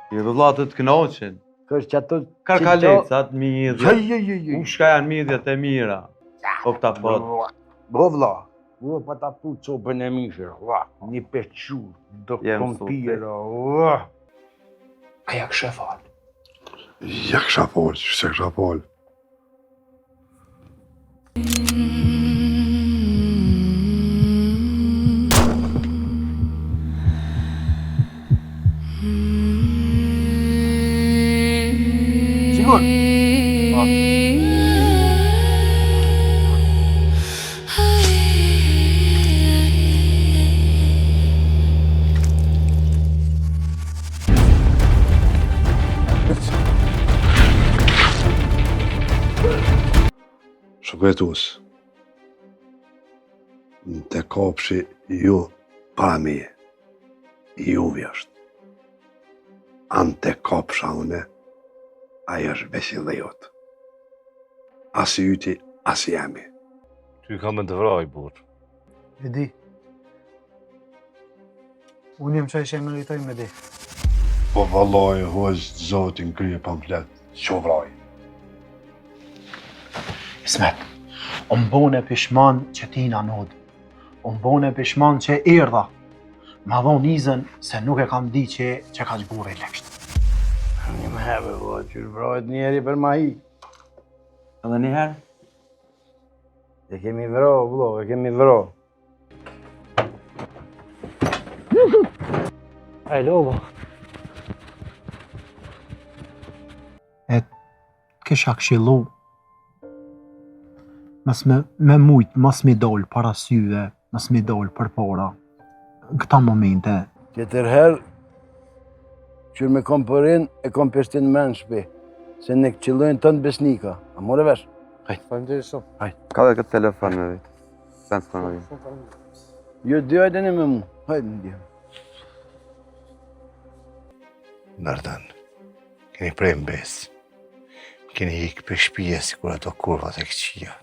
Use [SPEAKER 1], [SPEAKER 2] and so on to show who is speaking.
[SPEAKER 1] I vëllatët kënoqen.
[SPEAKER 2] Kështë që ato...
[SPEAKER 1] Karkalecat, midhja.
[SPEAKER 2] Jë.
[SPEAKER 1] Shka janë midhjet e mira. Po këta pot.
[SPEAKER 2] Bo vla. Bo pa ta pu copën e mishër. Një pequr. Do kompira.
[SPEAKER 3] A ja kësha falë?
[SPEAKER 4] Ja kësha falë, që se kësha falë.
[SPEAKER 2] Sigur?
[SPEAKER 4] Shëpëtus, në të kopshi ju para meje, ju vjashtë. Anë të kopsha une, ajo është besin dhe jotë. Asi yti, asi jemi.
[SPEAKER 5] Ty ka me të vraj, burë.
[SPEAKER 6] E di. Unë jem që ishe meritoj me di.
[SPEAKER 4] Po vallaj, hoqë zotin krye pamflet, që vraj.
[SPEAKER 6] Ismet, unë bone pishman që ti na nodë. Unë bone pishman që erdha. Ma dhonë nizën se nuk e kam di që ka qbure i lekshtë.
[SPEAKER 2] Një më hebe, bo, që vrajt njeri për ma hi.
[SPEAKER 1] Edhe njëherë?
[SPEAKER 2] E kemi vro, vlo, e kemi vro.
[SPEAKER 3] Alo, bo.
[SPEAKER 6] E kisha këshilu. Mas me mujt, mas mi dollë para syve, mas mi dollë për para. Në këta momente.
[SPEAKER 2] Tjetërherë, qërë me kom përin, e kom peshtin men shpi. Se ne qëllojnë tënë besnika. A more vesh? Hajt.
[SPEAKER 3] Faleminderit shumë.
[SPEAKER 2] Hajt.
[SPEAKER 1] Ka dhe këtë telefon me vitë. Sen s'ka në vitë.
[SPEAKER 2] Jo, dy hajteni me mu. Hajt në dy.
[SPEAKER 4] Nërdan, keni prej mbes. Keni hikë për shpije si kur ato kurvat e këqia.